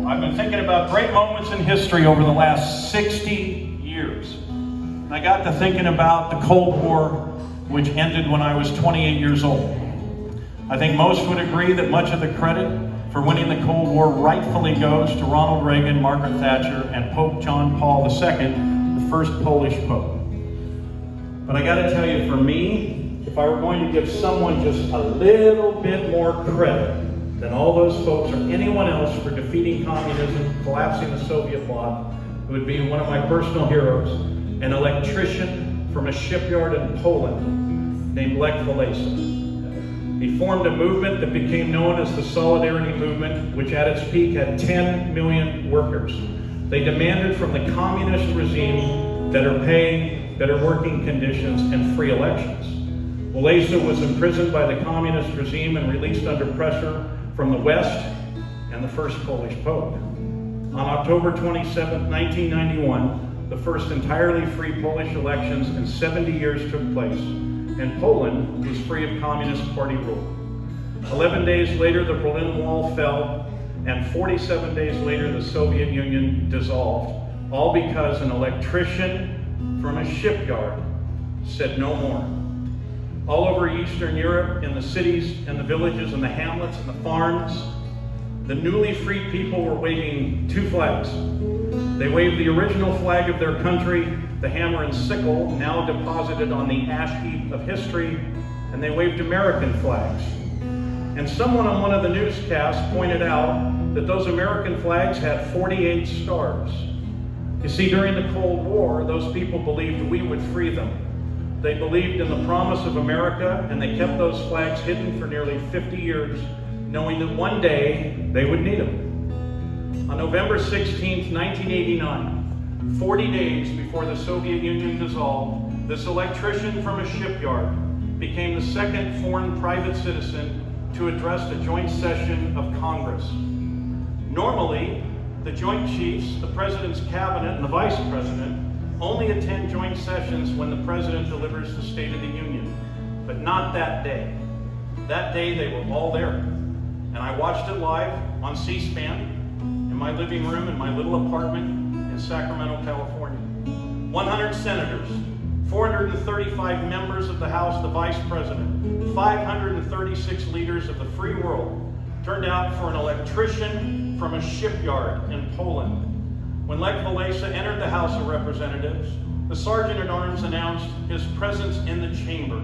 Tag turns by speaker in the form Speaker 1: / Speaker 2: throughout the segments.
Speaker 1: I've been thinking about great moments in history over the last 60 years. And I got to thinking about the Cold War, which ended when I was 28 years old. I think most would agree that much of the credit for winning the Cold War rightfully goes to Ronald Reagan, Margaret Thatcher, and Pope John Paul II, the first Polish Pope. But I got to tell you, for me, if I were going to give someone just a little bit more credit than all those folks or anyone else for defeating communism, collapsing the Soviet bloc, it would be one of my personal heroes, an electrician from a shipyard in Poland named Lech Walesa. He formed a movement that became known as the Solidarity Movement, which at its peak had 10 million workers. They demanded from the communist regime better pay, better working conditions, and free elections. Walesa was imprisoned by the communist regime and released under pressure from the West and the first Polish Pope. On October 27, 1991, the first entirely free Polish elections in 70 years took place, and Poland was free of Communist Party rule. 11 days later, the Berlin Wall fell, and 47 days later, the Soviet Union dissolved, all because an electrician from a shipyard said no more. All over Eastern Europe, in the cities and the villages and the hamlets and the farms, the newly freed people were waving two flags. They waved the original flag of their country, the hammer and sickle, now deposited on the ash heap of history, and they waved American flags. And someone on one of the newscasts pointed out that those American flags had 48 stars. You see, during the Cold War, those people believed we would free them. They believed in the promise of America, and they kept those flags hidden for nearly 50 years, knowing that one day they would need them. On November 16, 1989, 40 days before the Soviet Union dissolved, this electrician from a shipyard became the second foreign private citizen to address a joint session of Congress. Normally, the Joint Chiefs, the President's Cabinet, and the Vice President only attend joint sessions when the President delivers the State of the Union, but not that day. That day they were all there, and I watched it live on C-SPAN in my living room in my little apartment in Sacramento, California. 100 senators, 435 members of the House, the Vice President, 536 leaders of the free world turned out for an electrician from a shipyard in Poland. When Lech Walesa entered the House of Representatives, the Sergeant-at-Arms announced his presence in the chamber.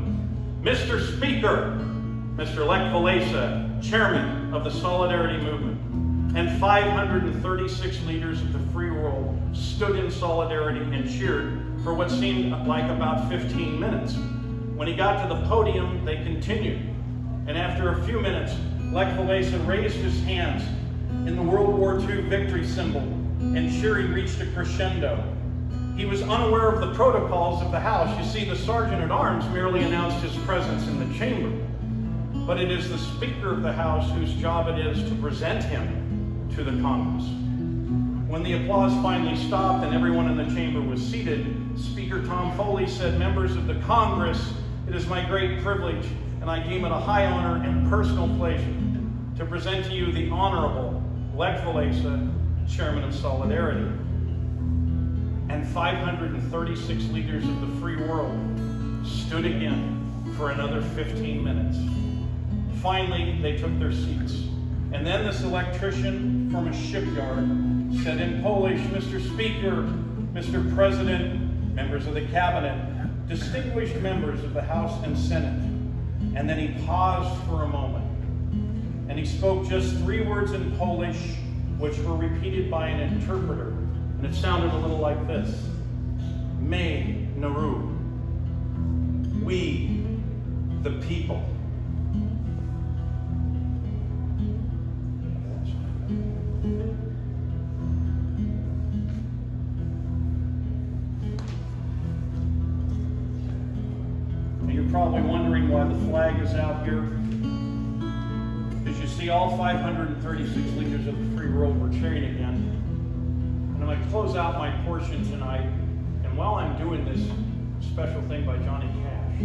Speaker 1: Mr. Speaker, Mr. Lech Walesa, Chairman of the Solidarity Movement, and 536 leaders of the free world stood in solidarity and cheered for what seemed like about 15 minutes. When he got to the podium, they continued. And after a few minutes, Lech Walesa raised his hands in the World War II victory symbol, and cheering reached a crescendo. He was unaware of the protocols of the House. You see, the Sergeant-at-Arms merely announced his presence in the chamber. But it is the Speaker of the House whose job it is to present him to the Congress. When the applause finally stopped and everyone in the chamber was seated, Speaker Tom Foley said, "Members of the Congress, it is my great privilege, and I deem it a high honor and personal pleasure to present to you the Honorable Lech Walesa, Chairman of Solidarity." And 536 leaders of the free world stood again for another 15 minutes. Finally, they took their seats. And then this electrician from a shipyard said in Polish, "Mr. Speaker, Mr. President, members of the Cabinet, distinguished members of the House and Senate." And then he paused for a moment. And he spoke just 3 words in Polish, which were repeated by an interpreter. And it sounded a little like this: "My naród," we, the people. And you're probably wondering why the flag is out here. As you see, all 536 leaders of the free world were cheering again. And I'm going to close out my portion tonight. And while I'm doing this special thing by Johnny Cash,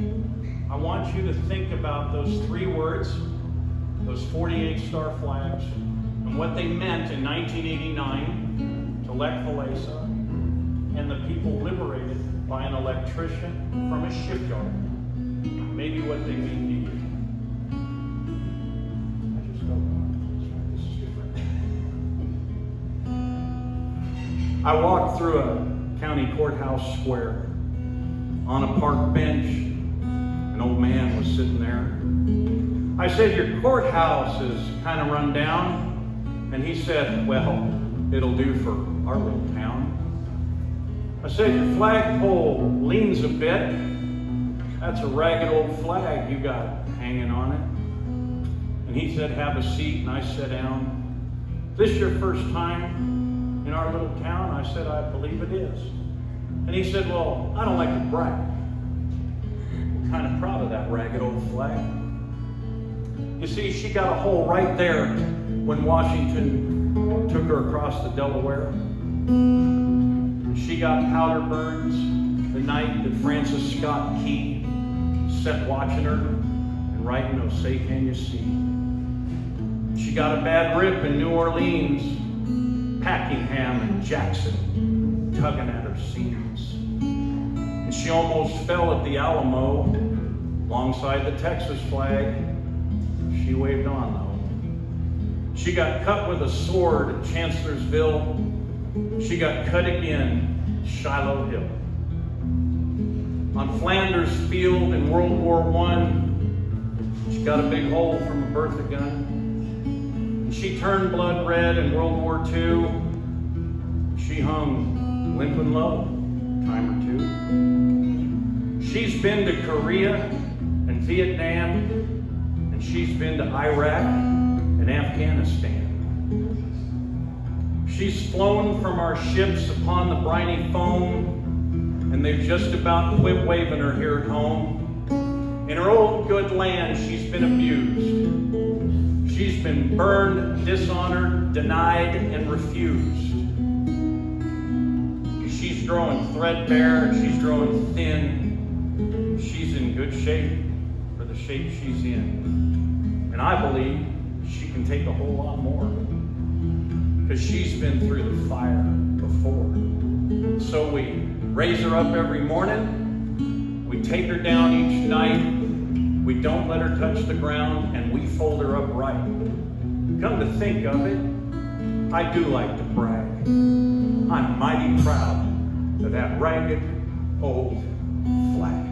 Speaker 1: I want you to think about those 3 words, those 48 star flags, and what they meant in 1989 to Lech Walesa and the people liberated by an electrician from a shipyard. Maybe what they mean to you. I walked through a county courthouse square. On a park bench, an old man was sitting there. I said, "Your courthouse is kind of run down." And he said, "Well, it'll do for our little town." I said, "Your flagpole leans a bit. That's a ragged old flag you got hanging on it." And he said, "Have a seat," and I sat down. "Is this your first time in our little town?" I said, "I believe it is." And he said, "Well, I don't like to brag. I'm kind of proud of that ragged old flag. You see, she got a hole right there when Washington took her across the Delaware. She got powder burns the night that Francis Scott Key sat watching her and writing, 'Oh, say can you see?' She got a bad rip in New Orleans, Packingham and Jackson tugging at her seams. And she almost fell at the Alamo alongside the Texas flag. She waved on though. She got cut with a sword at Chancellorsville. She got cut again at Shiloh Hill. On Flanders Field in World War I, she got a big hole from a Bertha gun. And she turned blood red in World War II. She hung limp and low, time or two. She's been to Korea and Vietnam, and she's been to Iraq and Afghanistan. She's flown from our ships upon the briny foam, and they've just about quit waving her here at home. In her old good land, she's been abused. She's been burned, dishonored, denied, and refused. She's growing threadbare, she's growing thin. She's in good shape for the shape she's in. And I believe she can take a whole lot more, because she's been through the fire before. So we raise her up every morning, we take her down each night, we don't let her touch the ground, and we fold her up right. Come to think of it, I do like to brag. I'm mighty proud of that ragged old flag.